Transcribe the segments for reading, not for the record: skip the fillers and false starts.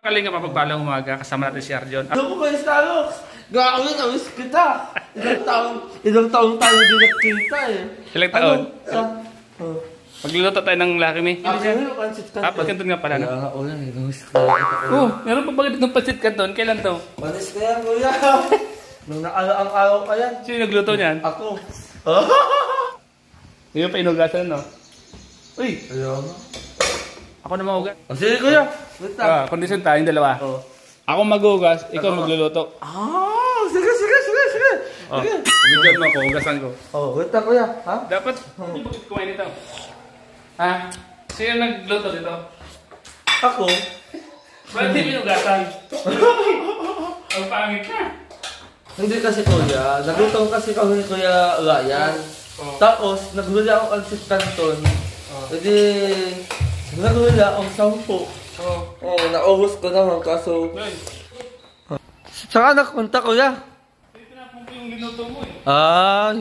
Kalinga mapagpalang umaga, kasama natin si Arjon. Ano ko kayo, Starlocks? Gawin, awis kita. Ilang taon tayo din nagkita eh. Ilang taon? Ano? Magluluto tayo ng Lucky Me. Pansit Canton. Pasit Canton nga pala, no? Kaya nga, ulan eh. Gawis ka. Meron pa ba ganito ng Pasit Canton? Kailan to? Panis ka yan, kuya. Nung nakalaang araw ka yan. Sino nagluto niyan? Ako. Hindi mo pa inugasan, no? Uy! Ayaw nga. Ako na mahugas. Sige, kuya. Wait lang. Kondisyon tayong dalawa. Ako maghugas, ikaw magluluto. Sige. Bigyan mo ako, hugasan ko. Wait lang, kuya. Ha? Dapat, hindi mo kumain ito. Ha? Sino nagluto dito? Ako? Ba't hindi pinugasan? Ang pangit na. Hindi kasi, kuya. Nagluto kasi kami ni Kuya Ryan. Tapos, naghuli ako ang Pasit Canton. Hindi, naghuli akong 10. Naubos ko naman kaso... Saka nagpunta, kuya? Hindi pinapumpi yung ginuto mo eh.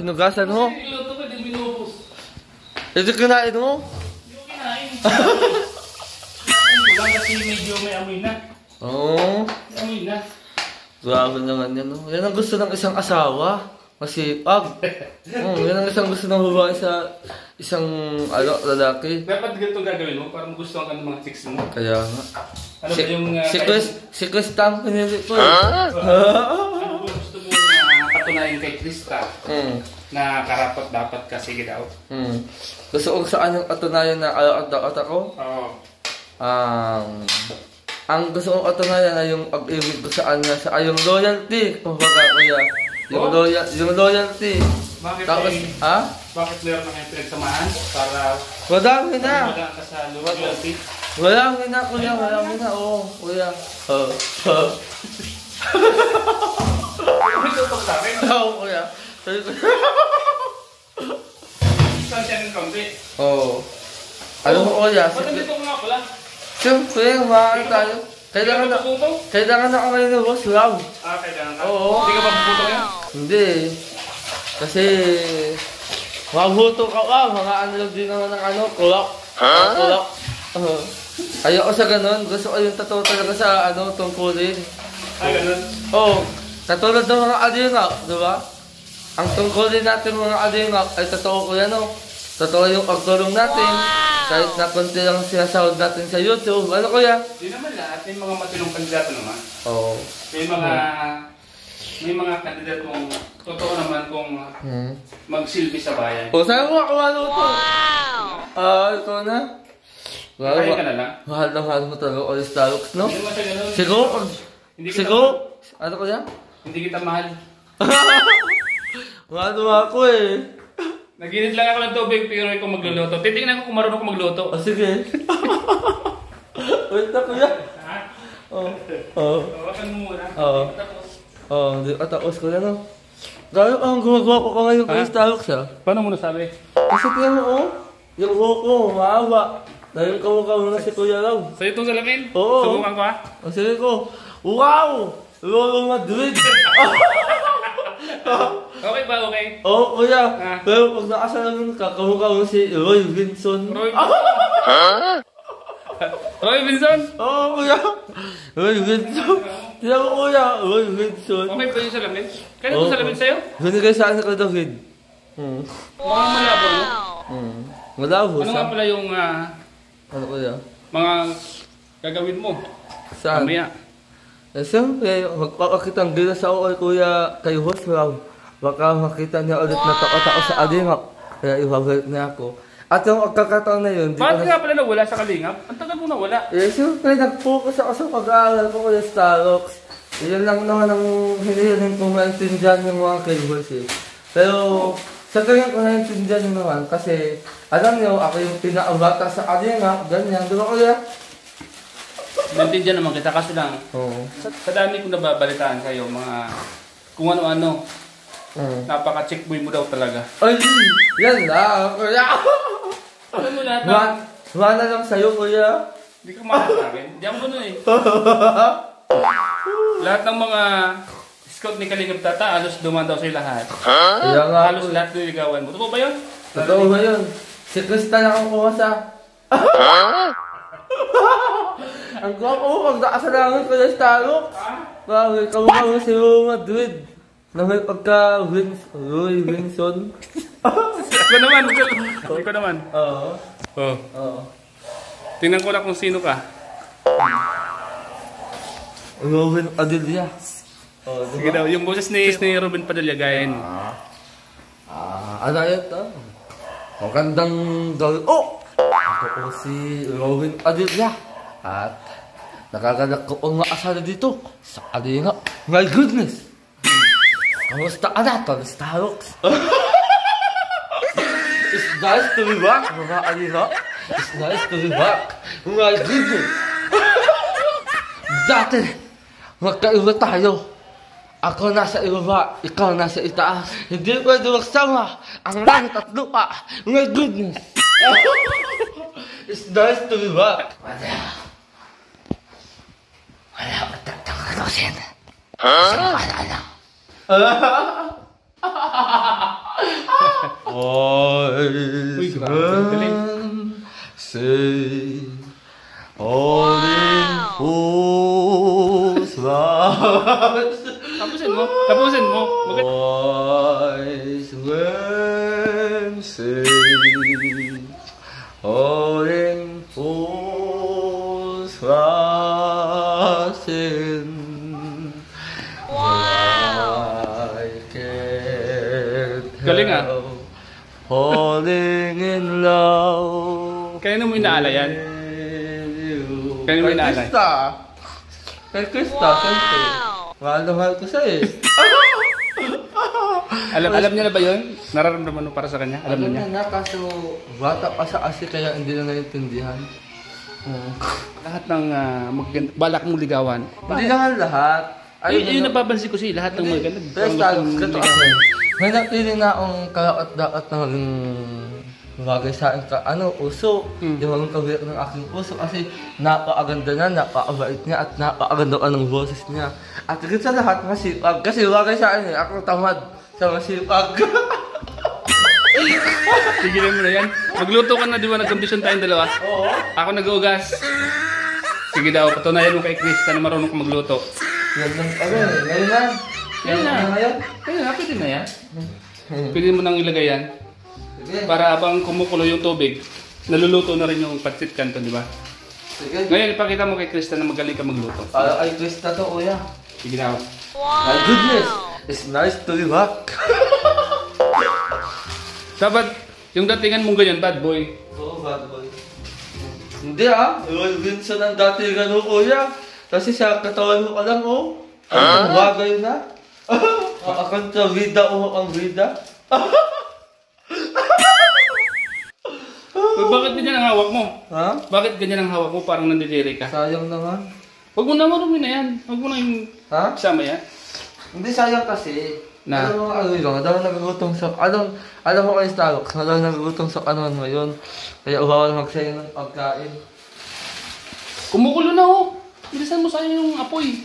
Hinugasan mo? Kasi ginuto ko, hindi binubos. Hindi kinain mo? Hindi ko kinain. Wala kasi medyo may amoy na. May amoy na. Grabe naman yan, no? Yan ang gusto ng isang asawa. Masipag. Yan ang isang gusto ng babae sa isang lalaki. Dapat ganito gagawin mo para magustuhan ka ng mga chicks mo. Kaya nga. Ano ba yung... Si Chris Tang pinili ko. Ano ba gusto mo na patunayan kay Krista na karapat dapat ka, sige daw? Gusto ko saan yung patunayan na alaot ako? Oo. Ang gusto kong patunayan ay yung pag-ibig ko sa kanya, sa yung loyalty. Kumbaga, kuya. Yung loyalty. Bakit Tapos, bakit meron na kayong pinagsamahan para madami na. maganda ka sa loyalty? Walang na, kuya. Walang na. Oo, kuya. May tutok sa akin. Oo, kuya. Sabi ko. Saan siya ng kaunti? Oo. Ano mo, kuya? Ba't nandito ko nga pala? Siyempre, maaari tayo. Kailangan na ako ngayon ng boss, wow. Kailangan ka? Oo. Hindi ka pa puputong yan? Hindi. Kasi, mabuto ka ka. Mga ano lang din naman ng kulak. Kulak. Ayoko sa ganun. Gusto ko yung totoo talaga sa tungkulin. Ganun? Oo. Katulad ng mga alingak, di ba? Ang tungkulin natin mga alingak ay totoo ko yan, o. Totoo yung pagtulong natin. Kahit na konti lang sinasahod natin sa YouTube. Ano, kuya? Hindi naman lahat. May mga matinong kandidato naman. Oo. May mga kandidatong totoo naman kung magsilbi sa bayan. Saan mo ako maluto? Ito na. Kaya ka na lang. Mahal na mahal mo talaga ulit Starlocks, no? Hindi mo siya ganun. Siguro, ano kuya? Hindi kita mahal. Mahal mo ako eh. Naginit lang ako ng tubig pero ikaw magluluto. Titingnan ko kung marunong ko magluto. Sige. Wait na kuya. Ha? Hawakan mo muna. Hindi ka tapos kuya, no? Gano'n ang gumagawa ko ngayon kay Starlocks, ha? Paano mo nasabi? Kasi tingnan mo, yung buhok ko, maawa. Dahil kamukha na si Kuya Raw. So itong salamin? Oo. Subukan ko ha? Sige ko, wow! Lolo Madrid! Okay ba? Okay? Oo, kuya. Pero pag nakasalamin ka, kamukha mo si Roy Vinson. Roy Vinson? Oo, kuya. Roy Vinson. Tiyan mo, kuya. Roy Vinson. Okay ba yung salamin? Kaya itong salamin sa'yo? Binigay sa akin ka, David. Mukhang malabo, no? Malabo. Ano nga pala yung ano, kuya? mga gagawin mo? Saan? Mamaya. Siyempre, magpapakitang gila sa oil, kuya, kay Host Raw. Baka makita niya ulit na tao sa alingap. Kaya ibabalik niya ako. At yung pagkakataon na yun... Bakit nga pala nawala sa kalingap? Ang tagal mo nawala. Siyempre, nag-focus ako sa pag-aaral ko kuya Starlocks. Yun lang naman ang hinihiling kong maintindihan yung mga kay Host eh. Pero, sa ganyan ko naintindihan nyo naman kasi alam nyo, ako yung pinakabata sa alingap, ganyan. Di ba kuya? Naintindihan naman kita kasi lang. Oo. Sa dami kong nababalitaan kayo, mga kung ano-ano. Napaka-checkboy mo daw talaga. Ay, yan lang, kuya. Alam mo lahat Wala lang sa'yo, kuya. Hindi ka mahal sa akin. Hindi ako ganun eh. Lahat ng mga scout ni Kalingap Tata, halos duman daw sa'yo lahat. Kaya nga, halos lahat niligawan mo. Totoo ba yun? Totoo ba yun? Si Krista na ang kumasa. Ang gwapo, pag nakasalangan ko ng Starbucks. Bakit kamukha mo si Real Madrid? Na may Roy Wilson. Ikaw naman, ikaw naman. Oo. Oh. Tingnan ko lang kung sino ka. Robin Padilla. Sige daw, yung boses ni Robin Padilla gayahin. Ano yun to? Magandang gawin. Oh! Ako po si Robin Padilla. At nakaganap ko ang maasada dito sa Alina. My goodness! Kamusta ka na, Tony Starbucks? It's nice to be back, mga Alina. It's nice to be back. My goodness! Dati, magkaiba tayo. Ako nasa ibaba, ikaw nasa itaas. Hindi pwede magsama ang langit at lupa. My goodness! It's nice to be back. Wala ko tatakalusin. Wala. Uy, grabe, galing. Say, all in who's right. Tapusin mo. Wise men say, all in who's rising. I can't Galing, ah. help falling in love. Kaya mo inaala yan? Kaya mo inaala? Kay Krista, siyempre. Mahal ko siya eh. Alam niya na ba yun? Nararamdaman mo para sa kanya? Alam niya? Na, kaso bata pa siya kasi kaya hindi na naiintindihan. Lahat ng balak mong ligawan. Hindi naman lahat. Yung napapansin ko siya, lahat ng maganda. Pero ganito kasi, may napili na akong karaot-daot na maging bagay sa akin uso. Yung maging kawiyak ng aking puso kasi napakaganda na, napakabait niya at napakaganda ka ng boses niya. At higit sa lahat, masipag. Kasi bagay sa akin ako tamad sa masipag. Tigilan mo na yan. Magluto ka na, di ba? Nag-competition tayong dalawa. Oo. Ako nag-ugas. Sige daw, patunayan mo kay Krista na marunong ka magluto. Yan lang ngayon na. Yan na. Kaya na, pwede na yan. Pwede mo nang ilagay yan. Para habang kumukulo yung tubig, naluluto na rin yung pancit canton, di ba? Sige. Ngayon, ipakita mo kay Krista na magaling ka magluto. Ay, Krista to, kuya. Sige daw. My goodness! It's nice to be back. Dapat, yung datingan mong ganyan, bad boy. Oo, bad boy. Hindi Roy Wilson ang dati gano'n, kuya. Kasi sa katawan mo ka lang, oh. Ang bagay na. Akong bida, ang bida. Bakit ganyan ang hawak mo? Ha? Bakit ganyan ang hawak mo? Parang nandidiri ka. Sayang naman. Huwag mo na marumi na yan. Huwag mo na yung kasama yan. Hindi sayang kasi. Na? Alam mo yun, alam mo nagugutong sa... Alam mo kayo Starbucks, alam mo nagugutong sa kanon ngayon. Kaya bawal magsayang ng pagkain. Kumukulo na ho. Bilisan mo sayang yung apoy.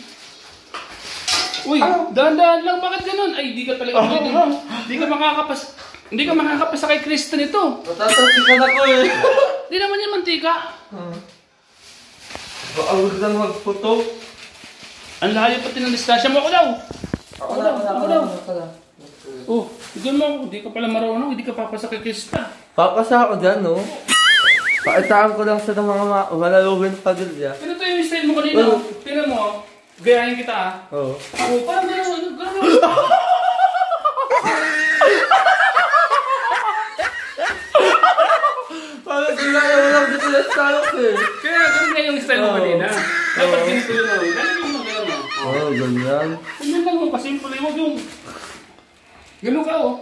Uy, dahan-dahan lang. Bakit ganun? Ay, di ka talaga pwede. Hindi ka makakapasa kay Krista nito. Matatansikan ako eh. Di naman yan mantika. Baawag lang magputo. Ang layo pati ng distansya mo. Ako daw. Ako na. Oh, bigyan mo ako. Hindi ka pala marunong. Hindi ka papasa kay Krista. Papasa ako dyan, no? Pakitaan ko lang sa mga malalawin Padilla. Pero ito yung style mo kanina. Tingnan mo. Gayahin kita Oo. Oh, parang gano'n. Parang ginaya mo lang dito sa Starbucks eh. Kaya ganun nga yung style mo kanina. Dapat ganito yun. Ganun yung mga gano'n. Oo, ganyan. Ganyan lang mo. Kasimple. Huwag yung... Ganun ka oh.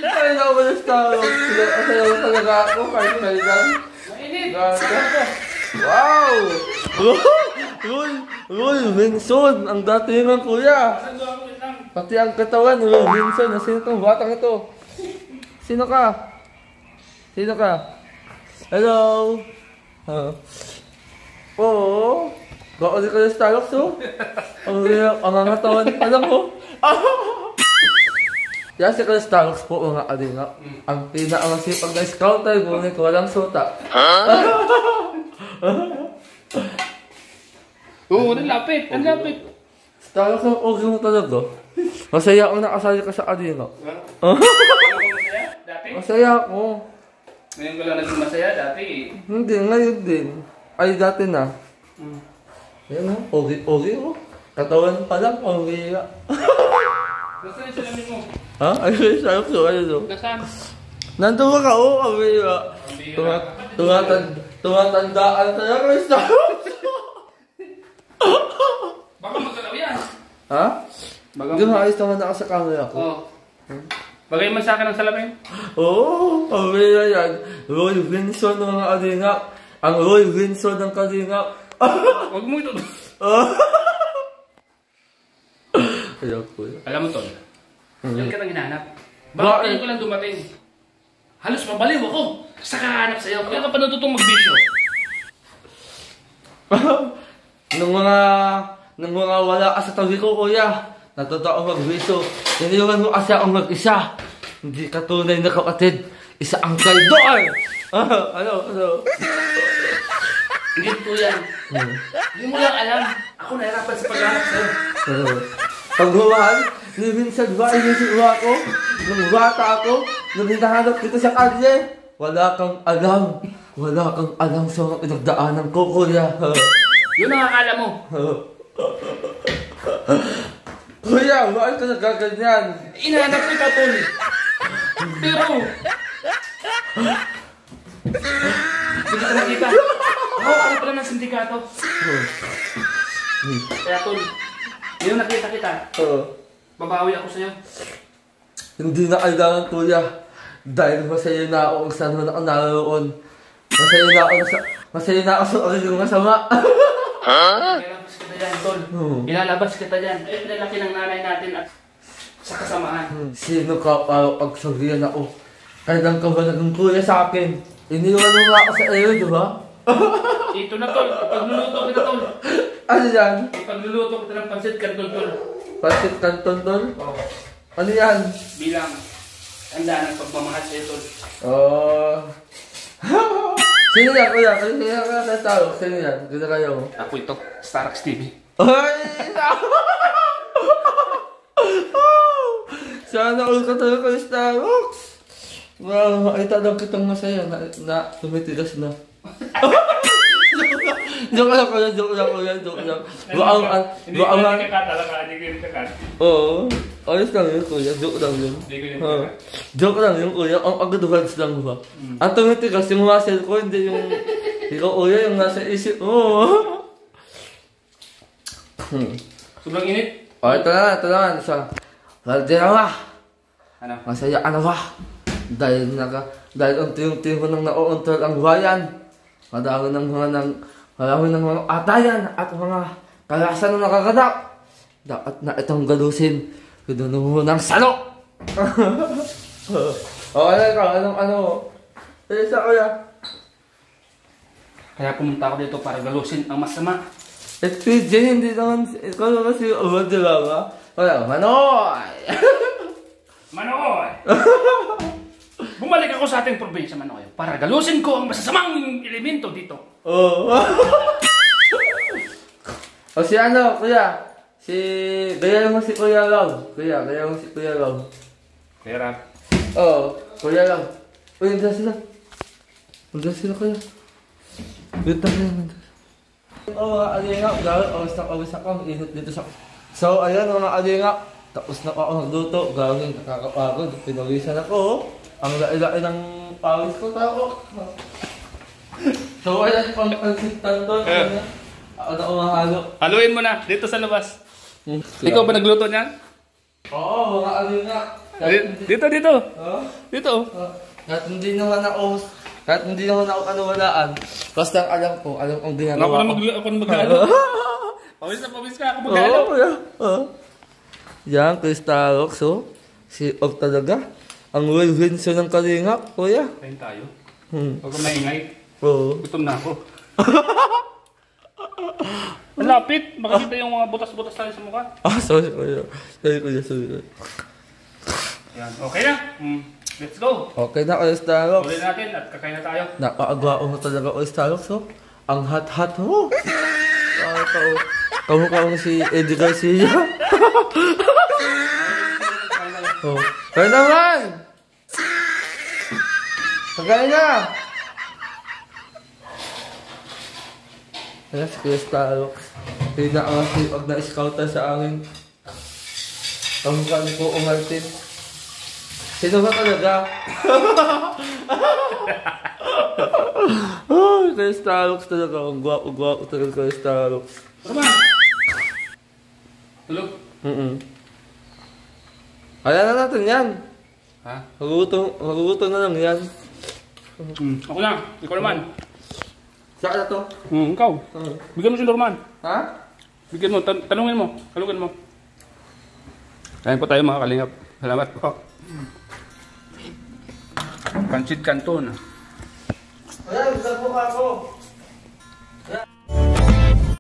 Ay, na ako sa Starbucks. Asaya mo talaga ako. Kahit kailan. Mainit. Wow! Roy Wilson, ang datingan kuya. Pati ang katawan, Roy Wilson. Sino itong batang ito? Sino ka? Hello? Oo. Baka di ka na Starbucks, oh. Ang katawan pa lang, oh. Yan si Kuya Starks po mga kalingap. Ang pinakamasipag na scouter, ngunit walang suta. Oo, ang lapit. Ang lapit. Starks ang okay mo talaga. Masaya akong nakasali ka sa kalingap. Masaya? Dati? Masaya ako. Ngayon ko lang naging masaya. Dati Hindi, ngayon din. Ay, dati na. Yan o, okay o. Katawan pa lang, okay nga. Nasaan yung salamin mo? Ha? Ay, sarap so, ano so? Nasaan? Nandun ka o, okay nga. Tumatandaan talaga yung Starks. Baka magalaw yan. Ha? Baga Hindi maayos naman ako sa camera ko. Oo. Bagay man sa akin ang salamin. Oo, okay na yan. Roy Winson ng mga kalingap. Ang Roy Winson ng kalingap. Huwag mo ito. Kaya po yun. Alam mo, Tol. Yan ka nang hinahanap. Bakit? Bakit ngayon ko lang dumating? Halos mabaliw ako sa kahanap sa'yo. Kaya ka pa natutong magbisyo. Nung mga wala ka sa tabi ko, kuya, natuto ako magbiso. Iniwan mo kasi akong mag-isa. Hindi ka tunay na kapatid. Isa ang kaidol! Ano? Hindi po yan. Hindi mo lang alam. Ako nahirapan sa paghahanap sa'yo. Pagmamahal, ni minsan ba inisip ko? Nung bata ako, nung hinahanap kita sa kalye, wala kang alam. Wala kang alam sa mga pinagdaanan ko, kuya. Yun ang akala mo. Kuya, bakit ka nagaganyan? Hinahanap kita, Tol. Pero, hindi kita nakita. Ako, ano pala ng sindikato. Kaya, Tol, yung nakita kita, babawi ako sa'yo. Hindi na kailangan, kuya. Dahil masaya na ako kung saan man ako naroon. Masaya na ako sa oras yung masama. Ilalabas kita dyan, Tol. Ilalabas kita dyan. Ay, pinalaki ng nanay natin at sa kasamaan. Sino ka para pagsabihan ako? Kailan ka ba naging kuya sa akin? Iniwan mo nga ako sa iyo, di ba? Ito na, Tol. Ipagluluto kita, Tol. Ano yan? Ipagluluto kita ng pansit kanton, Tol. Pansit kanton, tol? Oo. Ano yan? Bilang handa ng pagmamahal sa'yo, Tol. Sino yan, kuya? Sino yan sa tao? Sino yan? Ganda kayo. Ako ito, Starx TV. Ay! Sana all ka talaga kay Starbucks. Wow, makita daw kitang masaya na tumitigas na. Joke lang kuya. Hindi ko yung kakatalaga, hindi ko yung kakat. Oo. Ayos lang yun, kuya. Joke lang yun. Hindi ko yung kakat. Joke lang yun, kuya. Ang agad-ads lang ba? Ang tumitigas yung muscle ko, hindi yung... Ikaw, kuya, yung nasa isip mo. Sobrang init. O, ito na. Valderawa. Ano? Masaya ka na ba? Dahil unti-unti mo nang nauuntol ang bayan. Marami ng mga atayan at mga kalasan na nakaganap. Dapat na itong galusin. Pinuno mo ng salo! O, ano? Isa kuya. Kaya pumunta ako dito para galusin ang masama. PJ, hindi naman, ikaw naman si Valderawa. Wala, Manoy! Manoy! Bumalik ako sa ating probinsya, Manoy, para galusin ko ang masasamang elemento dito. Oo. O si ano, kuya? Gaya mo si Kuya Lau. Gaya mo si Kuya Lau. Kaya Rap. Oo, Kuya Lau. Uy, nandiyan sila. Kuya. Wait lang. Oo, mga alingap. Gawin, awas ako. Init dito sa... So, ayan mga alingap. Tapos na ako magluto. Gawin, nakakapagod. Pinawisan ako. Ang lai-lai ng pawis ko tao. So, ayan pang pansitan doon. Ako na umahalo. Haluin mo na, dito sa labas. Ikaw ba nagluto niyan? Oo, mga alingap. Dito. Oh? Dito. Kahit hindi naman ako kanuwalaan. Basta alam kong ginagawa ko. Ako na maghalo. Pawis ka, ako maghalo. Oo, kuya. Yan, Kuya Starbucks, oh. Si Og talaga. Ang Will Winson ng kalingap, kuya. Kain tayo. Huwag kang maingay. Oo. Gutom na ako. Ang lapit. Makikita yung mga butas-butas tayo sa mukha. Sorry, kuya. Sorry. Yan. Okay na. Let's go. Okay na, Oystarox. Tuloy natin at kakain na tayo. Napakagwao mo talaga, Oystarox, oh. Ang hot-hot mo. Kamukha si Eddie Garcia. Oh. Kaya naman! Pagkain na! Kaya si Oystarox. Hindi na kasi pag na-scoutan sa akin. Kamukha ni Coco Martin. Sino ba talaga? Ay, kay Starlux talaga. Ang gwapo talaga kay Starlux. Roman! Hello? Kaya na natin yan. Ha? Magugutom na lang yan. Ako na. Ikaw naman. Saan na to? Ikaw. Bigyan mo si Norman. Ha? Bigyan mo. Tanungin mo. Talungin mo. Kain po tayo mga kalingap. Salamat po. Pancit Canton. Wala, gusto ko ako.